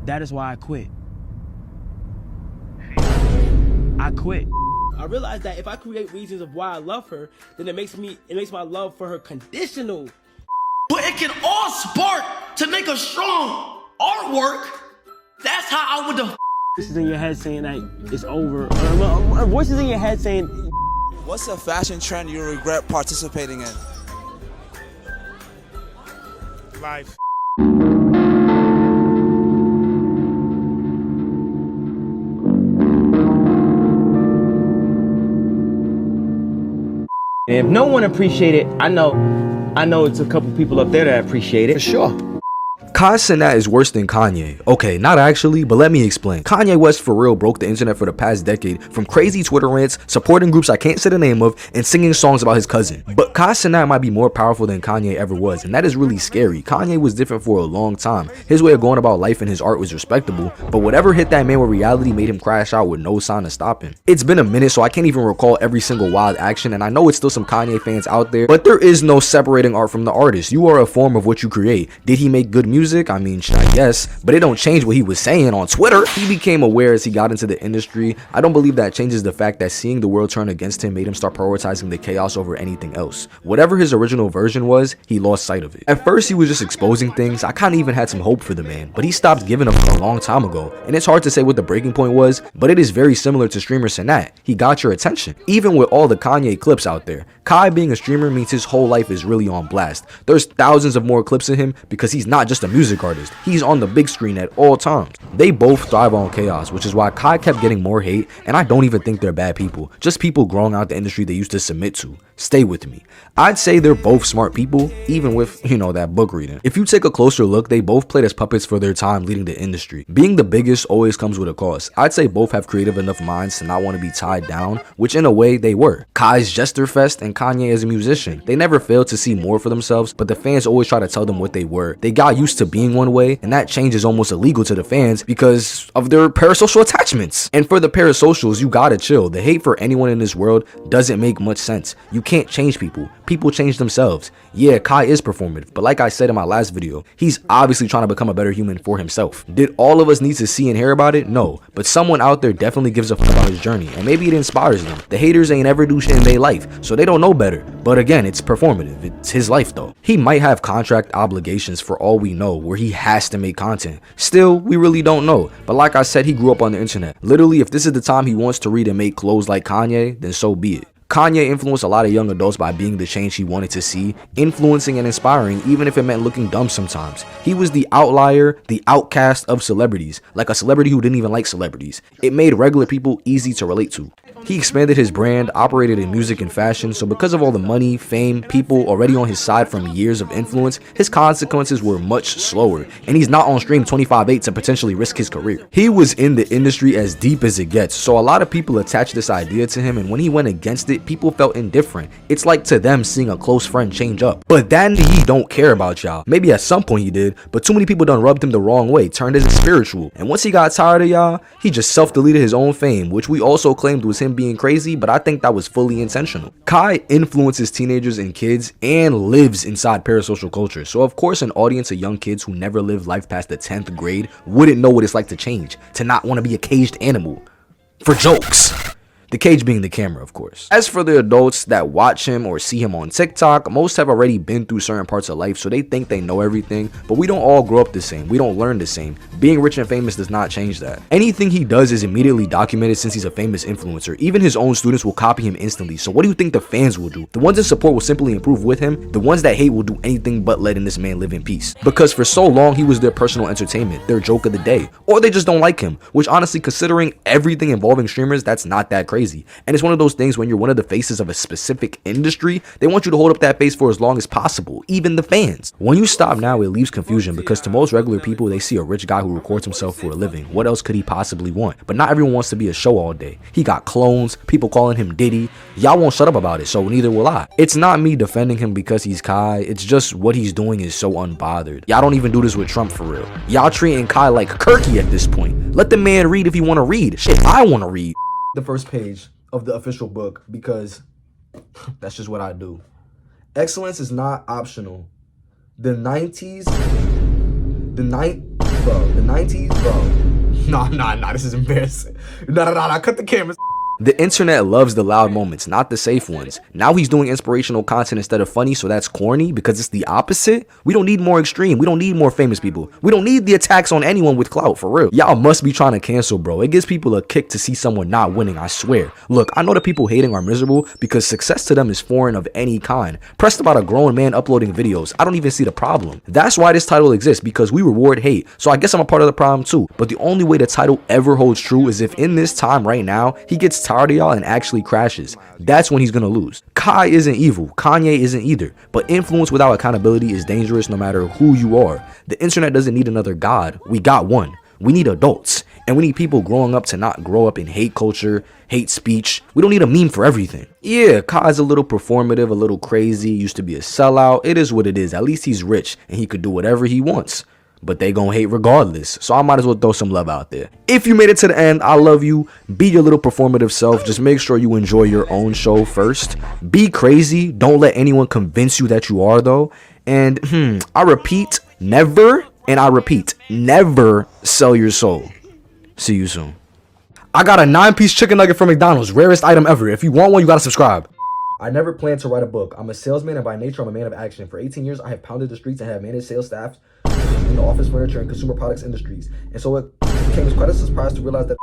That is why I quit. I quit. I realized that if I create reasons of why I love her, then it makes my love for her conditional. But it can all spark to make a strong artwork. That's how I would Voices in your head saying that it's over. Voices in your head saying. What's a fashion trend you regret participating in? Life. If no one appreciated, I know it's a couple people up there that appreciate it. For sure. Cenat is worse than Kanye. Okay, not actually, but let me explain. Kanye West for real broke the internet for the past decade from crazy Twitter rants, supporting groups I can't say the name of, and singing songs about his cousin. But Cenat might be more powerful than Kanye ever was, and that is really scary. Kanye was different for a long time. His way of going about life and his art was respectable, but whatever hit that man with reality made him crash out with no sign of stopping. It's been a minute, so I can't even recall every single wild action, and I know it's still some Kanye fans out there, but there is no separating art from the artist. You are a form of what you create. Did he make good music? I mean, I guess, but it don't change what he was saying on Twitter. He became aware as he got into the industry. I don't believe that changes the fact that seeing the world turn against him made him start prioritizing the chaos over anything else. Whatever his original version was, he lost sight of it. At first, he was just exposing things. I kinda even had some hope for the man, but he stopped giving up a long time ago. And it's hard to say what the breaking point was, but it is very similar to streamer cenat. He got your attention. Even with all the Kanye clips out there, Kai being a streamer means his whole life is really on blast. There's thousands of more clips of him because he's not just a music artist. He's on the big screen at all times. They both thrive on chaos, which is why Kai kept getting more hate, and I don't even think they're bad people, just people growing out the industry they used to submit to. Stay with me. I'd say they're both smart people, even with, that book reading. If you take a closer look, they both played as puppets for their time leading the industry. Being the biggest always comes with a cost. I'd say both have creative enough minds to not want to be tied down, which in a way they were. Kai's Jesterfest and Kanye as a musician. They never failed to see more for themselves, but the fans always try to tell them what they were. They got used to being one way, and that change is almost illegal to the fans because of their parasocial attachments. And for the parasocials, you gotta chill. The hate for anyone in this world doesn't make much sense. You can't change people. People change themselves. Yeah, Kai is performative, but like I said in my last video, he's obviously trying to become a better human for himself. Did all of us need to see and hear about it? No, but someone out there definitely gives a fuck about his journey, and maybe it inspires them. The haters ain't ever do shit in their life, so they don't know better. But again, it's performative. It's his life though. He might have contract obligations for all we know, where he has to make content. Still, we really don't know. But like I said, he grew up on the internet. Literally, if this is the time he wants to read and make clothes like Kanye, then so be it. Kanye influenced a lot of young adults by being the change he wanted to see, influencing and inspiring even if it meant looking dumb sometimes. He was the outlier, the outcast of celebrities, like a celebrity who didn't even like celebrities. It made regular people easy to relate to. He expanded his brand, operated in music and fashion, so because of all the money, fame, people already on his side from years of influence, his consequences were much slower, and he's not on stream 25/8 to potentially risk his career. He was in the industry as deep as it gets, so a lot of people attached this idea to him, and when he went against it, people felt indifferent. It's like to them seeing a close friend change up. But that he don't care about y'all. Maybe at some point he did, but too many people done rubbed him the wrong way, turned his spiritual, and once he got tired of y'all, he just self-deleted his own fame, which we also claimed was him being crazy, but I think that was fully intentional. Kai influences teenagers and kids and lives inside parasocial culture, so of course an audience of young kids who never lived life past the 10th grade wouldn't know what it's like to change, to not want to be a caged animal. For jokes. The cage being the camera, of course. As for the adults that watch him or see him on TikTok, most have already been through certain parts of life, so they think they know everything, but we don't all grow up the same. We don't learn the same. Being rich and famous does not change that. Anything he does is immediately documented since he's a famous influencer. Even his own students will copy him instantly, so what do you think the fans will do? The ones in support will simply improve with him. The ones that hate will do anything but letting this man live in peace. Because for so long, he was their personal entertainment, their joke of the day. Or they just don't like him, which honestly, considering everything involving streamers, that's not that crazy. And it's one of those things when you're one of the faces of a specific industry, they want you to hold up that face for as long as possible, even the fans. When you stop now, it leaves confusion because to most regular people, they see a rich guy who records himself for a living. What else could he possibly want? But not everyone wants to be a show all day. He got clones, people calling him Diddy. Y'all won't shut up about it, so neither will I. It's not me defending him because he's Kai, it's just what he's doing is so unbothered. Y'all don't even do this with Trump for real. Y'all treating Kai like Kirky at this point. Let the man read if he want to read. Shit, I want to read. The first page of the official book because that's just what I do. Excellence is not optional. The 90s Bro, the 90s, bro. Nah, this is embarrassing. Nah, cut the cameras. The internet loves the loud moments, not the safe ones. Now he's doing inspirational content instead of funny, so that's corny because it's the opposite. We don't need more extreme. We don't need more famous people. We don't need the attacks on anyone with clout, for real. Y'all must be trying to cancel, bro. It gives people a kick to see someone not winning, I swear. Look, I know the people hating are miserable because success to them is foreign of any kind. Pressed about a grown man uploading videos. I don't even see the problem. That's why this title exists, because we reward hate. So I guess I'm a part of the problem too. But the only way the title ever holds true is if in this time right now, he gets tired of y'all and actually crashes. That's when he's gonna lose. Kai isn't evil, Kanye isn't either, but influence without accountability is dangerous no matter who you are. The internet doesn't need another god, we got one. We need adults, and we need people growing up to not grow up in hate culture, hate speech. We don't need a meme for everything. Yeah, Kai's a little performative, a little crazy, used to be a sellout. It is what it is. At least he's rich and he could do whatever he wants. But they gonna hate regardless, so I might as well throw some love out there. If you made it to the end, I love you. Be your little performative self. Just make sure you enjoy your own show first. Be crazy. Don't let anyone convince you that you are, though. And I repeat, never, and I repeat, never sell your soul. See you soon. I got a 9-piece chicken nugget from McDonald's, rarest item ever. If you want one, you gotta subscribe. I never planned to write a book. I'm a salesman, and by nature, I'm a man of action. For 18 years, I have pounded the streets and have managed sales staff in the office, furniture, and consumer products industries. And so it came as quite a surprise to realize that